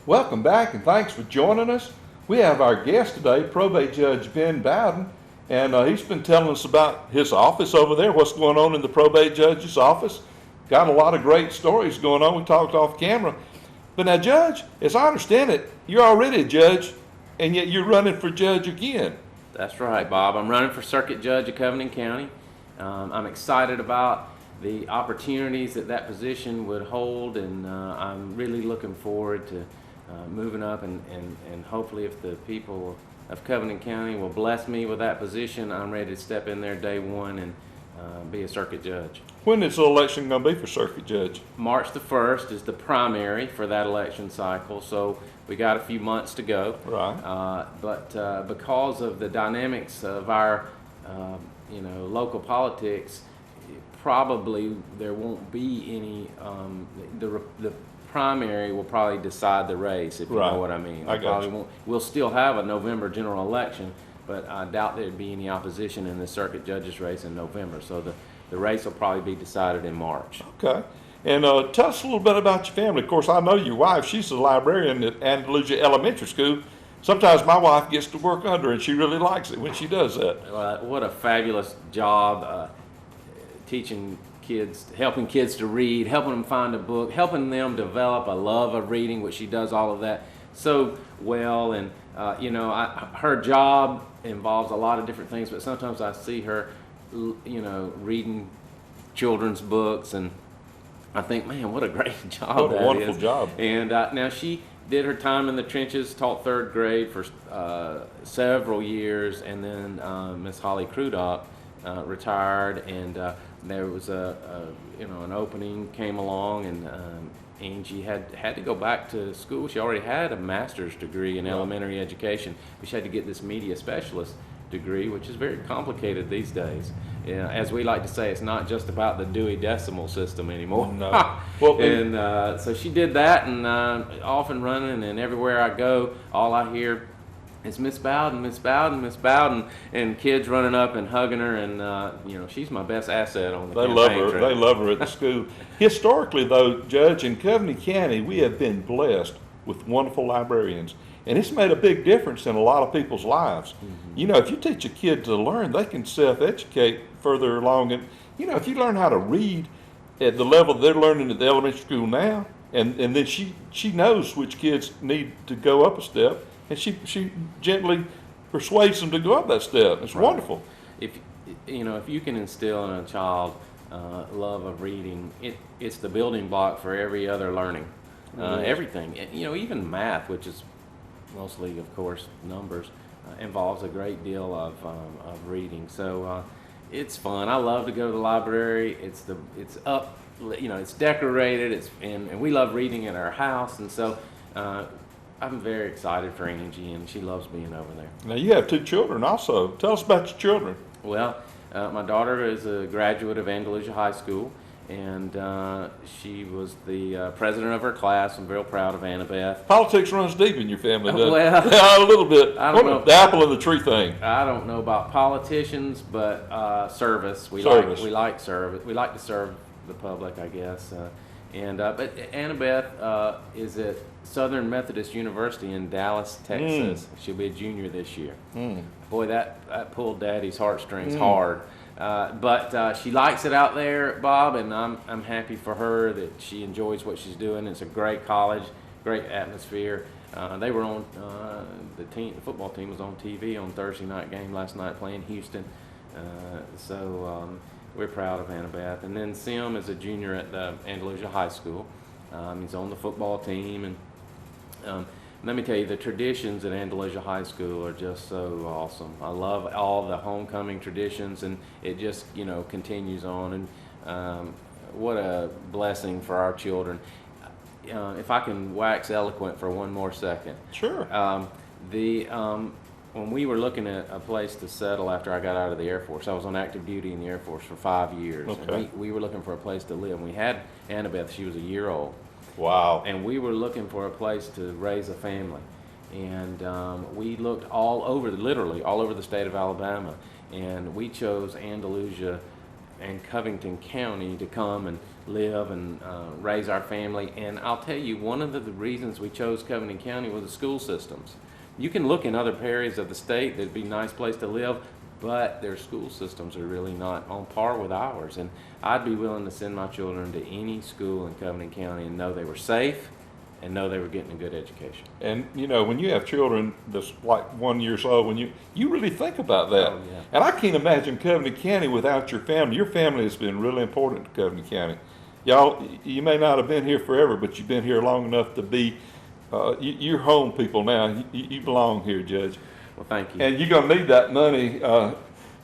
Welcome back and thanks for joining us. We have our guest today, Probate Judge Ben Bowden, and he's been telling us about his office over there, what's going on in the probate judge's office. Got a lot of great stories going on. We talked off camera. But now, Judge, as I understand it, you're already a judge, and yet you're running for judge again. That's right, Bob. I'm running for circuit judge of Covington County. I'm excited about the opportunities that position would hold, and I'm really looking forward to moving up, and hopefully if the people of Covington County will bless me with that position, I'm ready to step in there day one and be a circuit judge. When is the election going to be for circuit judge? March the 1st is the primary for that election cycle, so we got a few months to go. Right. But because of the dynamics of our local politics, probably there won't be any. The primary will probably decide the race, if you know what I mean. I got you. We'll still have a November general election, but I doubt there'd be any opposition in the circuit judges race in November. So the race will probably be decided in March. Okay. And tell us a little bit about your family. Of course, I know your wife. She's a librarian at Andalusia Elementary School. Sometimes my wife gets to work under, and she really likes it when she does that. What a fabulous job teaching kids, helping kids to read, helping them find a book, helping them develop a love of reading, which she does all of that so well. And her job involves a lot of different things, but sometimes I see her reading children's books, and I think, man, what a great job that is. What a wonderful job. And now she did her time in the trenches, taught third grade for several years, and then Miss Holly Crudock retired, and there was an opening came along, and Angie had to go back to school. She already had a master's degree in elementary education, but she had to get this media specialist degree, which is very complicated these days. As we like to say, it's not just about the Dewey Decimal System anymore. No. And so she did that, and off and running, and everywhere I go, all I hear is Miss Bowden, Miss Bowden, Miss Bowden, and kids running up and hugging her, and she's my best asset on the campaign trail. They love her at the school. Historically, though, Judge, in Covington County, we have been blessed with wonderful librarians. And it's made a big difference in a lot of people's lives. Mm-hmm. If you teach a kid to learn, they can self-educate further along. And, if you learn how to read at the level they're learning at the elementary school now, and then she knows which kids need to go up a step, and she gently persuades them to go up that step. It's wonderful. If you can instill in a child love of reading, it's the building block for every other learning. Everything, even math, which is mostly, of course, numbers, involves a great deal of reading. So it's fun. I love to go to the library. It's up, it's decorated. And we love reading at our house. And so I'm very excited for Angie, and she loves being over there. Now you have 2 children also. Tell us about your children. Well, my daughter is a graduate of Andalusia High School, and she was the president of her class. I'm real proud of Annabeth. Politics runs deep in your family, doesn't it? Well, a little bit. I don't know. The apple of the tree thing. I don't know about politicians, but service. We like service. We like to serve the public, I guess. But Annabeth is at Southern Methodist University in Dallas, Texas. She'll be a junior this year. Boy, that pulled Daddy's heartstrings hard. But she likes it out there, Bob, and I'm happy for her that she enjoys what she's doing. It's a great college, great atmosphere. They were on the football team was on TV on Thursday night game last night playing Houston. So we're proud of Annabeth. And then Sim is a junior at Andalusia High School. He's on the football team, and let me tell you, the traditions at Andalusia High School are just so awesome. I love all the homecoming traditions, and it just, continues on. And what a blessing for our children. If I can wax eloquent for one more second. Sure. When we were looking at a place to settle after I got out of the Air Force, I was on active duty in the Air Force for 5 years. Okay. And we were looking for a place to live. We had Annabeth, she was a year old. Wow. And we were looking for a place to raise a family. And we looked literally all over the state of Alabama. And we chose Andalusia and Covington County to come and live and raise our family. And I'll tell you, one of the reasons we chose Covington County was the school systems. You can look in other areas of the state that'd be a nice place to live, but their school systems are really not on par with ours. And I'd be willing to send my children to any school in Covington County and know they were safe and know they were getting a good education. And you know, when you have children that's like 1 year old, when you really think about that. Oh, yeah. And I can't imagine Covington County without your family. Your family has been really important to Covington County. Y'all, you may not have been here forever, but you've been here long enough to be, you're home people now. You belong here, Judge. Well, thank you. And you're going to need that money,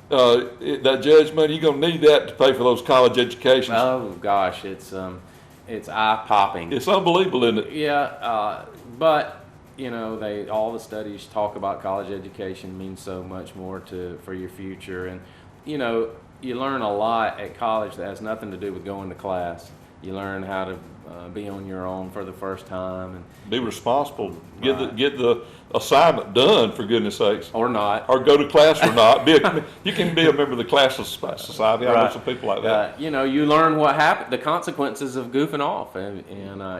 that judge money. You're going to need that to pay for those college educations. Oh gosh, it's eye-popping. It's unbelievable, isn't it? Yeah, but you know, all the studies talk about college education means so much more for your future, and you know, you learn a lot at college that has nothing to do with going to class. You learn how to be on your own for the first time and be responsible. Right. Get the assignment done, for goodness sakes. Or not. Or go to class or not. You can be a member of the class society. I know some people like that. You know, you learn what happened, the consequences of goofing off, and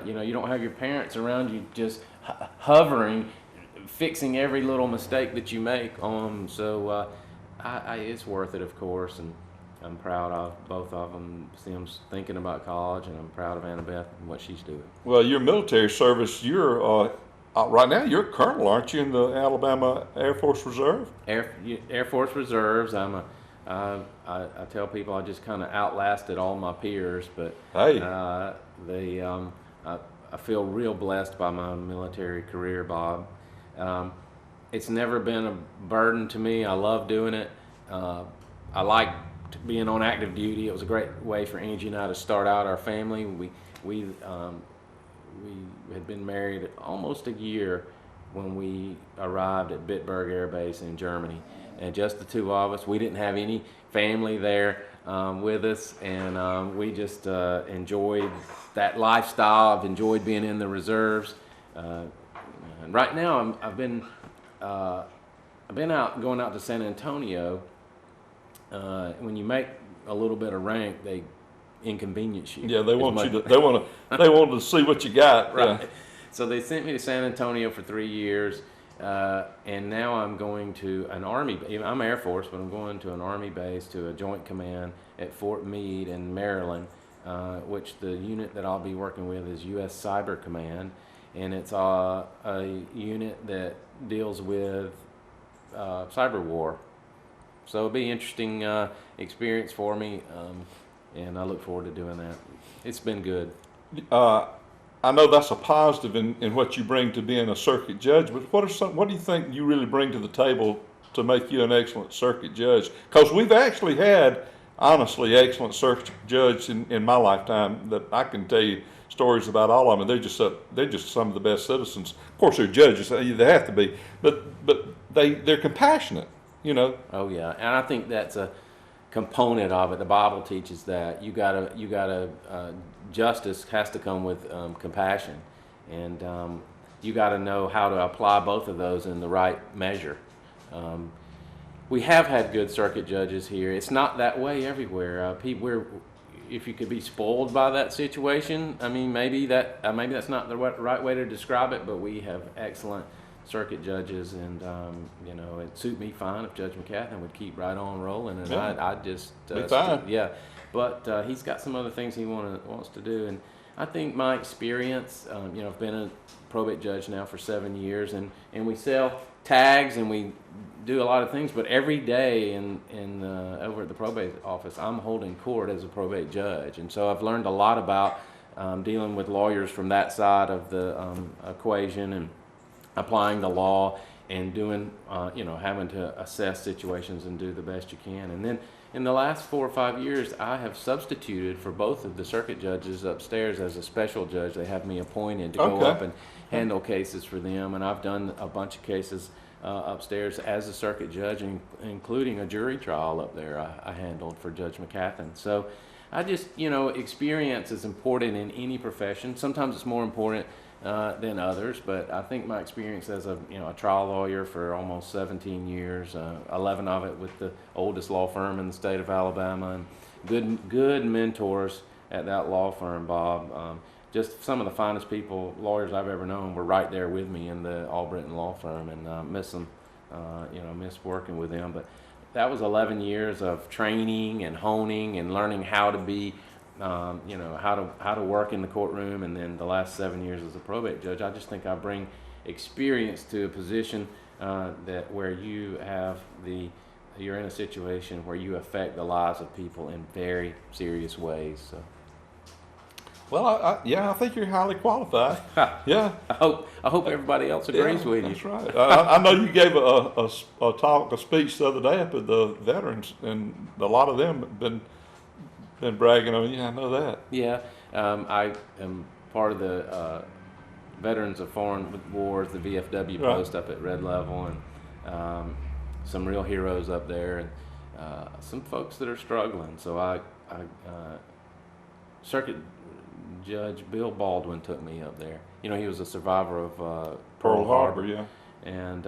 you know, you don't have your parents around you just hovering, fixing every little mistake that you make. So it's worth it, of course, and I'm proud of both of them. Sim's thinking about college, and I'm proud of Annabeth and what she's doing. Well, your military service, you're right now you're a colonel, aren't you, in the Alabama Air Force Reserve? Air Force Reserves. I tell people I just kind of outlasted all my peers, but hey, I feel real blessed by my military career, Bob. It's never been a burden to me. I love doing it. I like being on active duty. It was a great way for Angie and I to start out our family. We had been married almost a year when we arrived at Bitburg Air Base in Germany, and just the two of us. We didn't have any family there with us, and we just enjoyed that lifestyle. I've enjoyed being in the reserves. And right now, I've been going out to San Antonio. When you make a little bit of rank, they inconvenience you. Yeah, they want to see what you got. Right. Yeah. So they sent me to San Antonio for 3 years, and now I'm going to an Army. I'm Air Force, but I'm going to an Army base, to a Joint Command at Fort Meade in Maryland, which the unit that I'll be working with is U.S. Cyber Command, and it's a unit that deals with cyber war. So it'll be an interesting experience for me, and I look forward to doing that. It's been good. I know that's a positive in what you bring to being a circuit judge, but what do you think you really bring to the table to make you an excellent circuit judge? Because we've actually had, honestly, excellent circuit judges in my lifetime that I can tell you stories about all of them. They're just some of the best citizens. Of course, they're judges; they have to be, but they're compassionate. You know. Oh yeah, and I think that's a component of it. The Bible teaches that you gotta justice has to come with compassion, and you got to know how to apply both of those in the right measure. We have had good circuit judges here. It's not that way everywhere. If you could be spoiled by that situation, I mean, maybe that's not the right way to describe it, but we have excellent circuit judges, and you know, it'd suit me fine if Judge McCathan would keep right on rolling, and yeah. I'd just fine. Yeah, but he's got some other things he wants to do, and I think my experience, you know, I've been a probate judge now for 7 years, and we sell tags and we do a lot of things, but every day over at the probate office, I'm holding court as a probate judge, and so I've learned a lot about dealing with lawyers from that side of the equation, and applying the law, and doing, you know, having to assess situations and do the best you can. And then in the last 4 or 5 years, I have substituted for both of the circuit judges upstairs as a special judge. They have me appointed to go up and handle cases for them, and I've done a bunch of cases upstairs as a circuit judge, including a jury trial up there I handled for Judge McCathan. So I just, you know, experience is important in any profession. Sometimes it's more important than others, but I think my experience as a trial lawyer for almost 17 years, 11 of it with the oldest law firm in the state of Alabama, and good mentors at that law firm, Bob. Just some of the finest lawyers I've ever known were right there with me in the Albritton law firm, and miss them, miss working with them. But that was 11 years of training and honing and learning how to be, how to work in the courtroom, and then the last 7 years as a probate judge. I just think I bring experience to a position where you're in a situation where you affect the lives of people in very serious ways. So. Well, I think you're highly qualified. Yeah. I hope everybody else agrees with you. That's right. I know you gave a speech the other day up at the veterans, and a lot of them have been bragging on you. I know that. Yeah. I am part of the Veterans of Foreign Wars, the VFW post up at Red Level, and some real heroes up there, and some folks that are struggling. So Circuit Judge Bill Baldwin took me up there. He was a survivor of Pearl Harbor. Yeah. And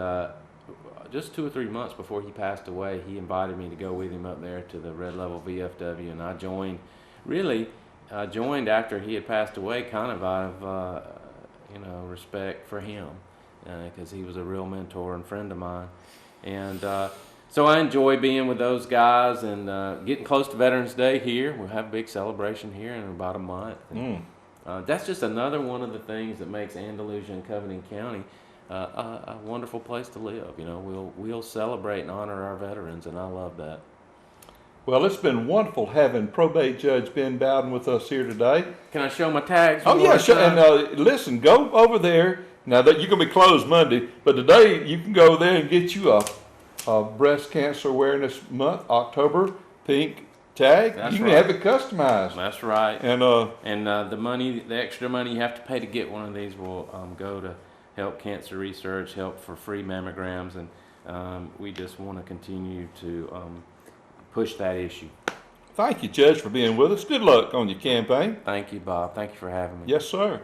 just 2 or 3 months before he passed away, he invited me to go with him up there to the Red Level VFW, and I joined. Really, I joined after he had passed away, kind of out of respect for him, because he was a real mentor and friend of mine, and. So I enjoy being with those guys and getting close to Veterans Day here. We'll have a big celebration here in about a month. And, that's just another one of the things that makes Andalusia and Covington County a wonderful place to live. We'll celebrate and honor our veterans, and I love that. Well, it's been wonderful having probate Judge Ben Bowden with us here today. Can I show my tags? Oh, yeah, sure. And listen, go over there. Now, that you're going to be closed Monday, but today you can go there and get you a Breast Cancer Awareness Month, October, pink tag. That's you can right. have it customized. That's right. And the extra money you have to pay to get one of these will go to help cancer research, help for free mammograms, and we just want to continue to push that issue. Thank you, Judge, for being with us. Good luck on your campaign. Thank you, Bob. Thank you for having me. Yes, sir.